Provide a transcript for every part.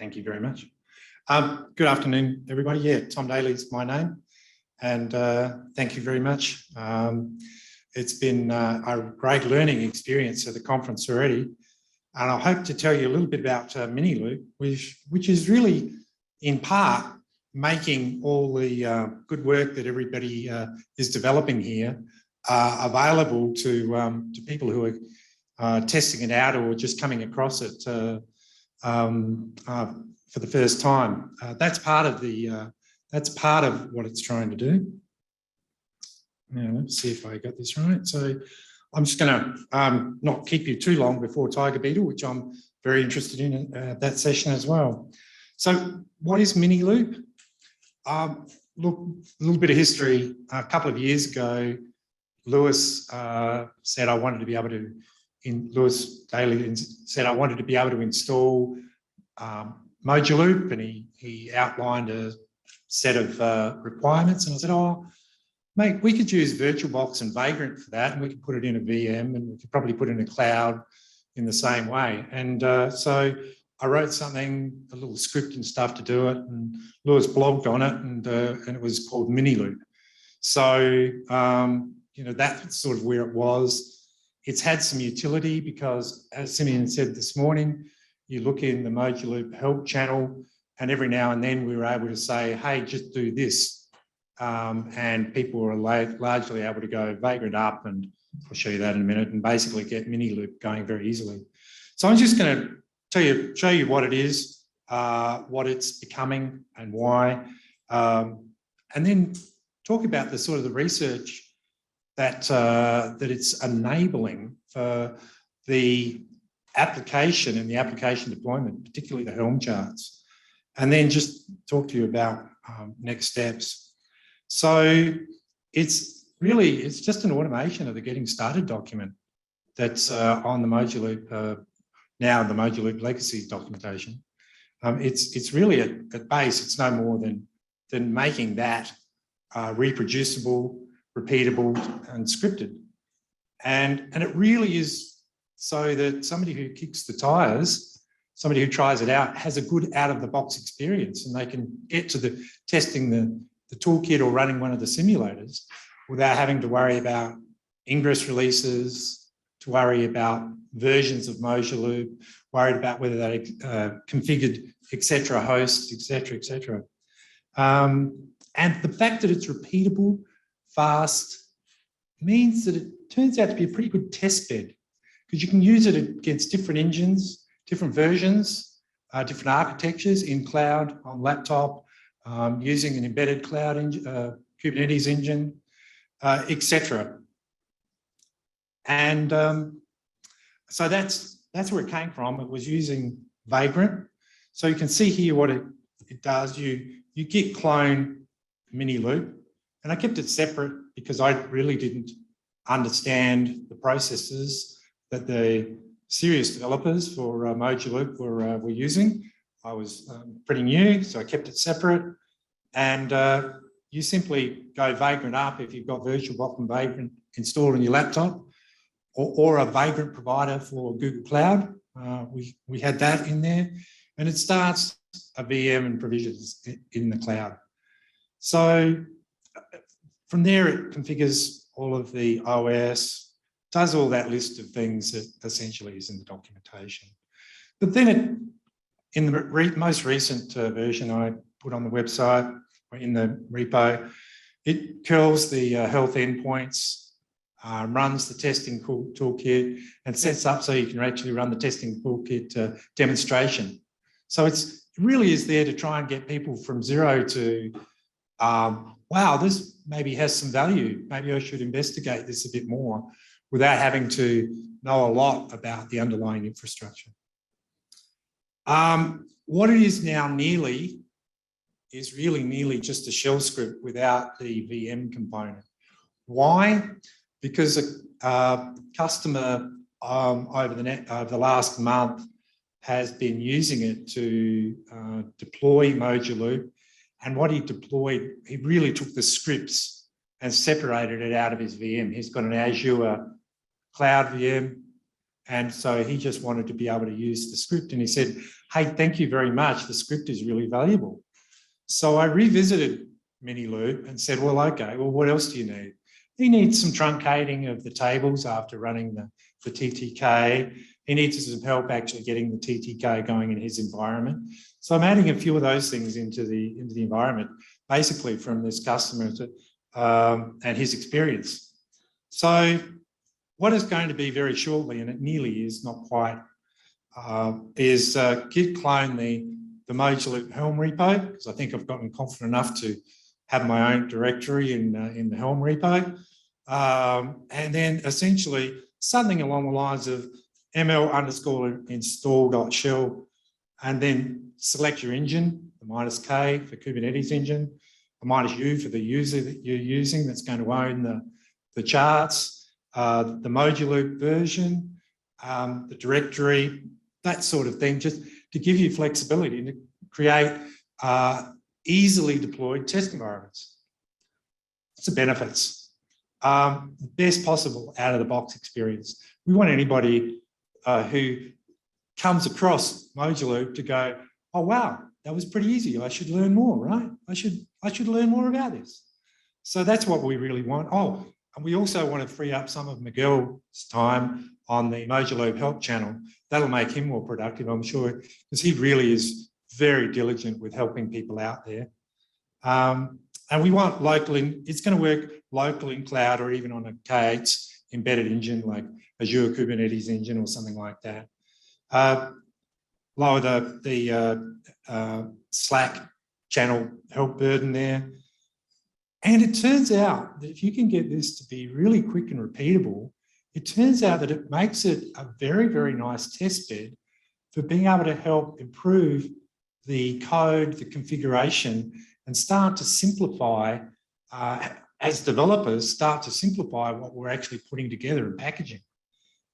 Thank you very much. Good afternoon, everybody. Yeah, Tom Daly is my name, and thank you very much. It's been a great learning experience at the conference already, and I hope to tell you a little bit about Miniloop, which is really, in part, making all the good work that everybody is developing here available to people who are testing it out or just coming across it for the first time. That's part of what it's trying to do. Now, let's see if I got this right. So I'm just going to not keep you too long before Tiger Beetle, which I'm very interested in that session as well. So what is Miniloop? Look, a little bit of history. A couple of years ago, Lewis said I wanted to be able to, Daly said I wanted to be able to install Mojaloop, and he outlined a set of requirements, and I said, oh, mate, we could use VirtualBox and Vagrant for that, and we could put it in a VM, and we could probably put it in a cloud in the same way. And so I wrote something, a little script and stuff to do it, and Lewis blogged on it, and it was called Miniloop. So, that's sort of where it was. It's had some utility because, as Simeon said this morning, you look in the Mojaloop help channel, and every now and then we were able to say, hey, just do this. And people were largely able to go Vagrant up, and I'll show you that in a minute, and basically get Miniloop going very easily. So I'm just going to show you what it is, what it's becoming and why, and then talk about the sort of the research that it's enabling for the application and the application deployment, particularly the Helm charts, and then just talk to you about next steps. So it's just an automation of the getting started document that's on the Mojaloop, now the Mojaloop legacy documentation. It's really at base, it's no more than making that reproducible, repeatable and scripted. And it really is so that somebody who kicks the tires, somebody who tries it out, has a good out-of-the-box experience, and they can get to the testing the toolkit or running one of the simulators without having to worry about ingress releases, to worry about versions of Mojaloop, worried about whether they configured, etc., hosts, etc. And the fact that it's repeatable, fast, means that it turns out to be a pretty good test bed, because you can use it against different engines, different versions, different architectures in cloud, on laptop, using an embedded cloud Kubernetes engine, etc. And so that's where it came from. It was using Vagrant. So you can see here what it does. You git clone Miniloop, and I kept it separate because I really didn't understand the processes that the serious developers for Mojaloop were using. I was pretty new, so I kept it separate. And you simply go Vagrant up if you've got VirtualBox and Vagrant installed on your laptop, or a Vagrant provider for Google Cloud. We had that in there, and it starts a VM and provisions in the cloud. So from there, it configures all of the OS, does all that list of things that essentially is in the documentation. But then in the most recent version I put on the website, or in the repo, it curls the health endpoints, runs the testing toolkit, and sets up so you can actually run the testing toolkit demonstration. So it really is there to try and get people from zero to, wow, this maybe has some value. Maybe I should investigate this a bit more, without having to know a lot about the underlying infrastructure. What it is now is really nearly just a shell script without the VM component. Why? Because a customer over the last month has been using it to deploy Mojaloop, and what he deployed, he really took the scripts and separated it out of his VM. He's got an Azure cloud VM, And so he just wanted to be able to use the script. And he said, hey, thank you very much. The script is really valuable. So I revisited Miniloop and said, well, okay, well, what else do you need? He needs some truncating of the tables after running the TTK. He needs some help actually getting the TTK going in his environment. So I'm adding a few of those things into the environment, basically from this customer and his experience. So what is going to be very shortly, and it nearly is, not quite, is git clone the Moduloop Helm repo, because I think I've gotten confident enough to have my own directory in the Helm repo. And then essentially something along the lines of ml_install.shell, and then select your engine, the -K for Kubernetes engine, the -U for the user that you're using that's going to own the charts, the Moduloop version, the directory, that sort of thing, just to give you flexibility and to create easily deployed test environments. It's the benefits. Best possible out-of-the-box experience. We want anybody who comes across Moduloop to go, oh, wow, that was pretty easy. I should learn more, right? I should learn more about this. So that's what we really want. Oh, and we also want to free up some of Miguel's time on the Moduloop help channel. That'll make him more productive, I'm sure, because he really is very diligent with helping people out there. And we want local, it's going to work local in cloud or even on a K8 embedded engine like Azure Kubernetes engine or something like that. Lower the Slack channel help burden there. And it turns out that if you can get this to be really quick and repeatable, it turns out that it makes it a very, very nice test bed for being able to help improve the code, the configuration, and start to simplify, as developers, start to simplify what we're actually putting together and packaging.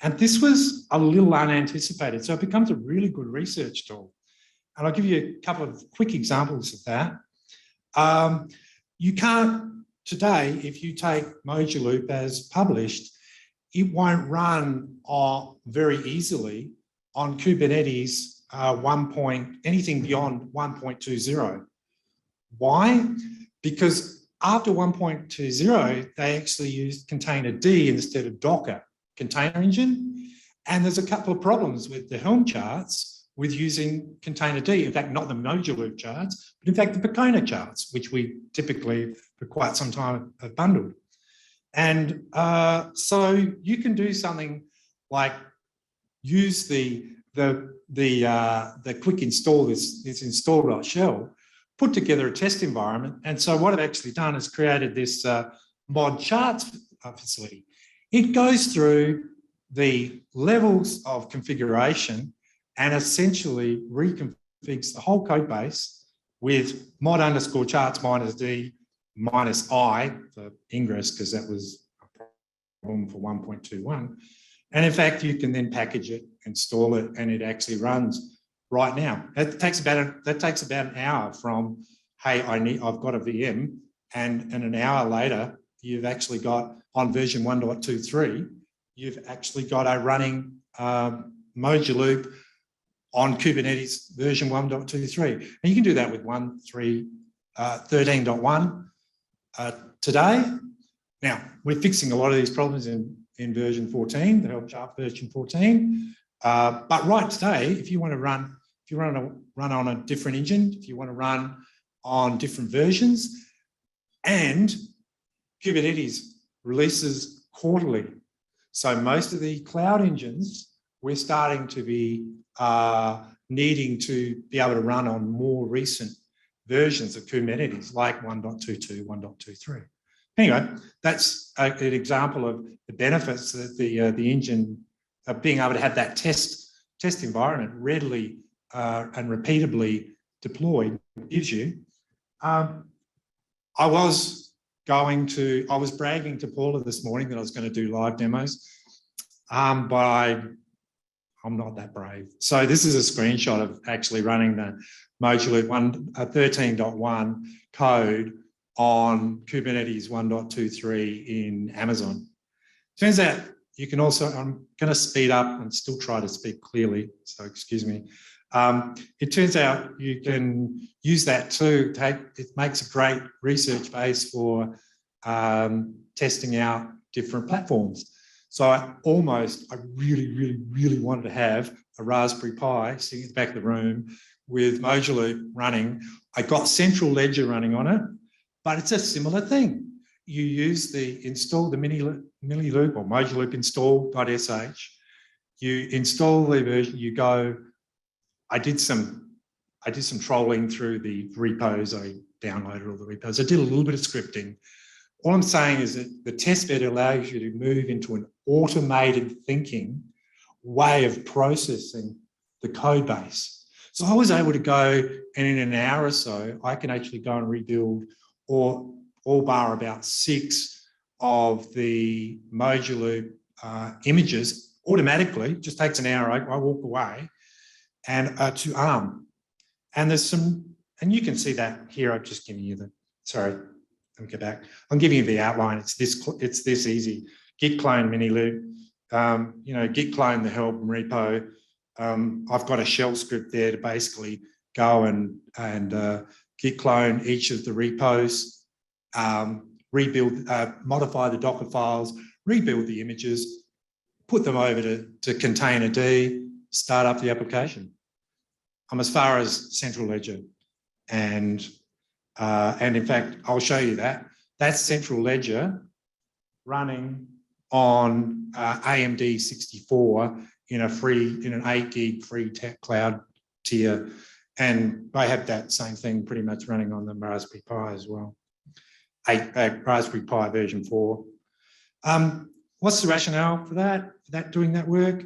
And this was a little unanticipated, so it becomes a really good research tool. And I'll give you a couple of quick examples of that. You can't, today, if you take Moduloop as published, it won't run very easily on Kubernetes anything beyond 1.20. Why? Because after 1.20, they actually used container D instead of Docker container engine. And there's a couple of problems with the Helm charts with using container D. In fact, not the Moduloop charts, but in fact the Percona charts, which we typically for quite some time have bundled. And so you can do something like use the quick install, this install.shell, put together a test environment. And so what I've actually done is created this mod charts facility. It goes through the levels of configuration and essentially reconfigures the whole code base with mod_charts -D -I for ingress, because that was a problem for 1.21. And in fact, you can then package it, install it, and it actually runs right now. That takes about an hour from, hey, I've got a VM, and an hour later, you've actually got, on version 1.23, you've actually got a running Moduloop on Kubernetes version 1.23. And you can do that with 13.1 today. Now, we're fixing a lot of these problems in version 14, the help chart version 14. But right today, if you want to run on a different engine, if you want to run on different versions, and Kubernetes releases quarterly. So most of the cloud engines, we're starting to be needing to be able to run on more recent versions of Kubernetes, like 1.22, 1.23. Anyway, that's an example of the benefits that the engine of being able to have that test environment readily and repeatably deployed gives you. I was bragging to Paula this morning that I was going to do live demos, but I'm not that brave. So this is a screenshot of actually running the Moduloop 13.1 code on Kubernetes 1.23 in Amazon. Turns out you can also, I'm going to speed up and still try to speak clearly, so excuse me. It turns out you can use that too. It makes a great research base for testing out different platforms. So I really wanted to have a Raspberry Pi sitting at the back of the room with Moduloop running. I got Central Ledger running on it, but it's a similar thing. You use the Miniloop or Moduloop install.sh. You install the version, you go, I did some trolling through the repos. I downloaded all the repos. I did a little bit of scripting. All I'm saying is that the testbed allows you to move into an automated thinking way of processing the code base. So I was able to go, and in an hour or so, I can actually go and rebuild all bar about 6 of the Moduloop images automatically. Just takes an hour. I walk away, and to ARM. And there's some, and you can see that here. I'm just giving you the, sorry, let me go back. I'm giving you the outline. It's this easy. Git clone Miniloop, git clone the help repo. I've got a shell script there to basically go and git clone each of the repos, rebuild, modify the Docker files, rebuild the images, put them over to container D, start up the application. I'm as far as Central Ledger, and in fact, I'll show you that. That's Central Ledger running on AMD 64 in an 8 gig free cloud tier, and I have that same thing pretty much running on the Raspberry Pi as well. Raspberry Pi version 4. What's the rationale for that? Doing that work?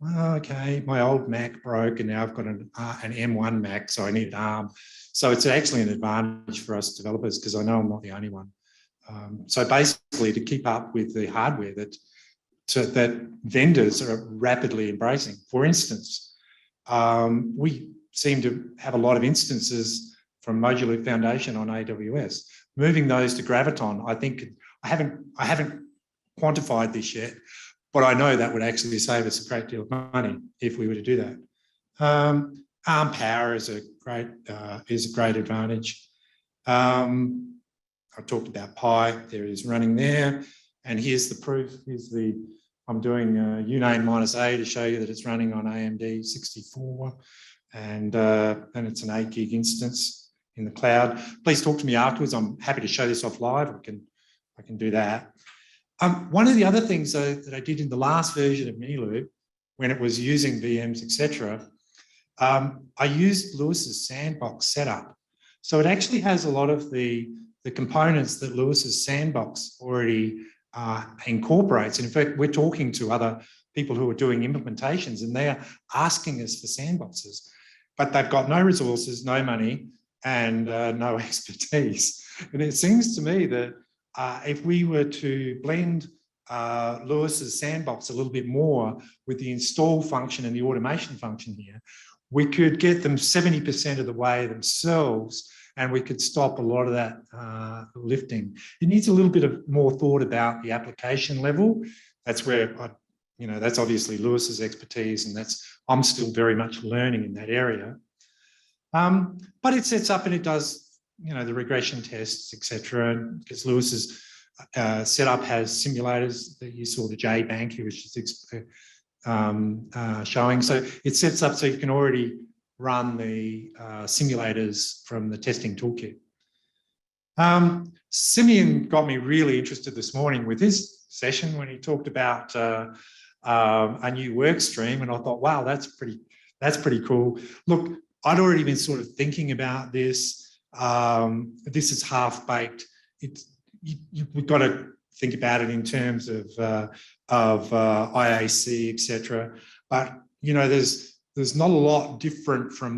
Well, okay, my old Mac broke and now I've got an M1 Mac, so I need ARM. So it's actually an advantage for us developers because I know I'm not the only one. So basically to keep up with the hardware that vendors are rapidly embracing. For instance, we seem to have a lot of instances from Moduloop Foundation on AWS. Moving those to Graviton, I think, I haven't quantified this yet, but I know that would actually save us a great deal of money if we were to do that. ARM power is a great advantage. I talked about Pi. There it is running there, and here's the proof. I'm doing uname -A to show you that it's running on AMD 64, and it's an 8 gig instance in the cloud. Please talk to me afterwards. I'm happy to show this off live. I can do that. One of the other things though, that I did in the last version of Miniloop, when it was using VMs, etc., I used Lewis's sandbox setup. So it actually has a lot of the components that Lewis's sandbox already incorporates. And in fact, we're talking to other people who are doing implementations, and they're asking us for sandboxes, but they've got no resources, no money, and no expertise. And it seems to me that if we were to blend Lewis's sandbox a little bit more with the install function and the automation function here, we could get them 70% of the way themselves, and we could stop a lot of that lifting. It needs a little bit of more thought about the application level. That's where, that's obviously Lewis's expertise, and I'm still very much learning in that area. But it sets up and it does, the regression tests, etc. Because Lewis's setup has simulators that you saw the JBank he was just showing. So it sets up so you can already run the simulators from the testing toolkit. Simeon got me really interested this morning with his session when he talked about a new work stream, and I thought, wow, that's pretty cool. Look, I'd already been sort of thinking about this. This is half-baked. We've got to think about it in terms of IAC, etc. But there's not a lot different from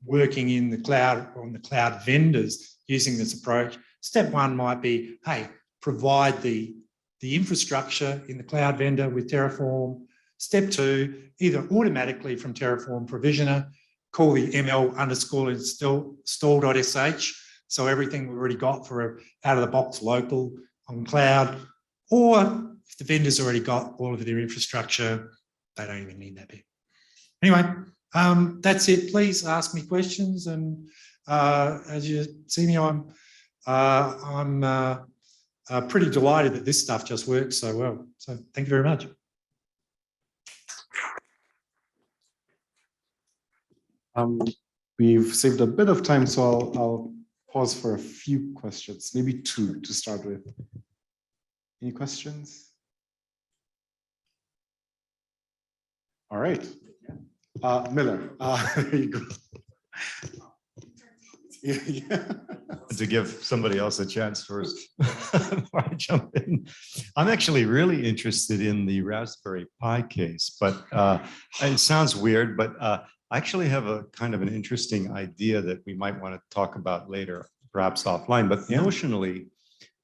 working in the cloud on the cloud vendors using this approach. Step one might be, hey, provide the infrastructure in the cloud vendor with Terraform. Step two, either automatically from Terraform provisioner, call the ml_install.sh, so everything we've already got for out of the box local on cloud, or if the vendor's already got all of their infrastructure, they don't even need that bit. Anyway, that's it. Please ask me questions. And as you see me, I'm pretty delighted that this stuff just works so well. So thank you very much. We've saved a bit of time, so I'll pause for a few questions, maybe two to start with. Any questions? All right. Miller, there you go. Yeah. To give somebody else a chance first before I jump in. I'm actually really interested in the Raspberry Pi case, but it sounds weird, but I actually have a kind of an interesting idea that we might want to talk about later, perhaps offline, but notionally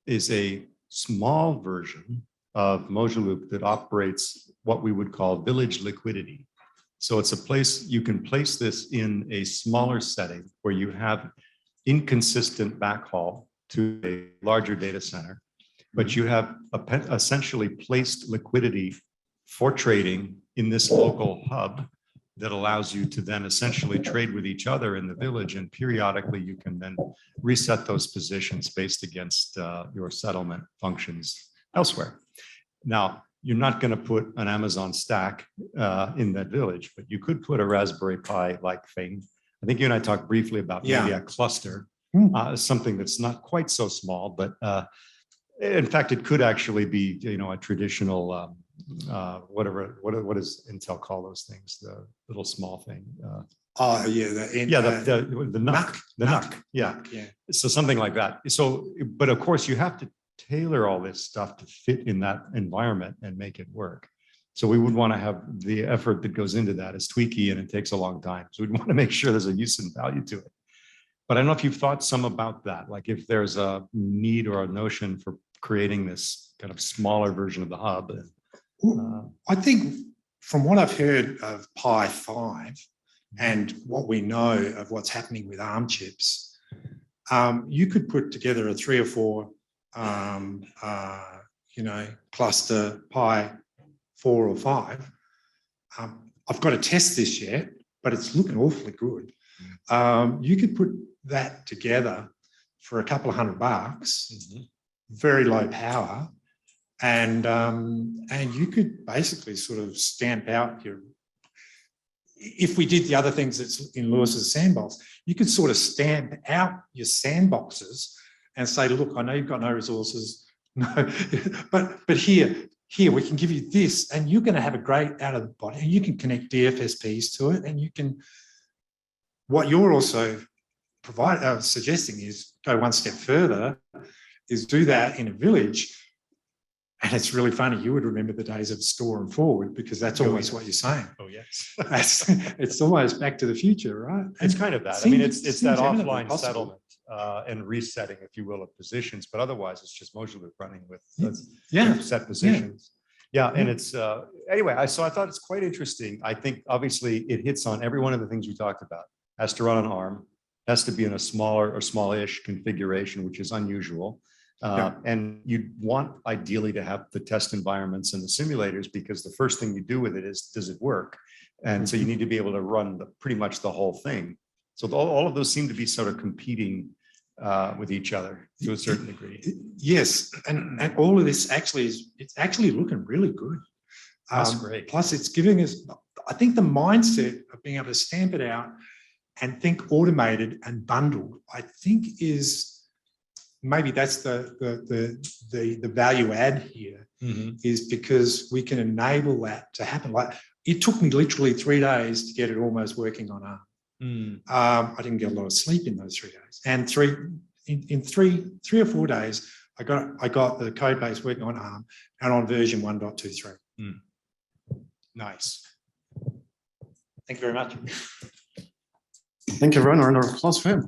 is a small version of Mojaloop that operates what we would call village liquidity. So it's a place you can place this in a smaller setting where you have inconsistent backhaul to a larger data center, but you have essentially placed liquidity for trading in this local hub that allows you to then essentially trade with each other in the village, and periodically you can then reset those positions based against your settlement functions elsewhere. Now, you're not going to put an Amazon stack in that village, but you could put a Raspberry Pi-like thing. I think you and I talked briefly about maybe a cluster, something that's not quite so small, but in fact, it could actually be, a traditional, what does Intel call those things? The little small thing. The NUC. Yeah. So something like that. So, but of course, you have to tailor all this stuff to fit in that environment and make it work. So we would want to have the effort that goes into that is tweaky, and it takes a long time. So we'd want to make sure there's a use and value to it. But I don't know if you've thought some about that, like if there's a need or a notion for creating this kind of smaller version of the hub. I think from what I've heard of Pi 5 and what we know of what's happening with ARM chips, you could put together a 3 or 4 cluster Pi 4 or 5. I've got to test this yet, but it's looking awfully good. You could put that together for a couple of $100, very low power, and you could basically sort of stamp out your. If we did the other things that's in Lewis's sandbox, you could sort of stamp out your sandboxes and say, look, I know you've got no resources, no, but here we can give you this, and you're going to have a great out of the body, and you can connect DFSPs to it, and you can. What you're also suggesting is go one step further, is do that in a village. And it's really funny, you would remember the days of store and forward, because that's always what you're saying. Oh, yes. It's almost back to the future, right? It's kind of that. I mean, it's that offline settlement and resetting, if you will, of positions. But otherwise, it's just Mojaloop running with set positions. Yeah, and it's anyway. So I thought it's quite interesting. I think obviously it hits on every one of the things we talked about. Has to run on ARM, has to be in a smaller or smallish configuration, which is unusual. And you'd want ideally to have the test environments and the simulators, because the first thing you do with it is, does it work? And so you need to be able to run pretty much the whole thing. So all of those seem to be sort of competing with each other to a certain degree. Yes, and all of this it's actually looking really good. That's great. Plus, it's giving us, I think, the mindset of being able to stamp it out and think automated and bundled, I think is maybe that's the value add here, is because we can enable that to happen. Like, it took me literally 3 days to get it almost working on ARM. I didn't get a lot of sleep in those 3 days, and in three or 4 days, I got the code base working on ARM and on version 1.23. Nice. Thank you very much. Thank you, everyone. Round of applause for him.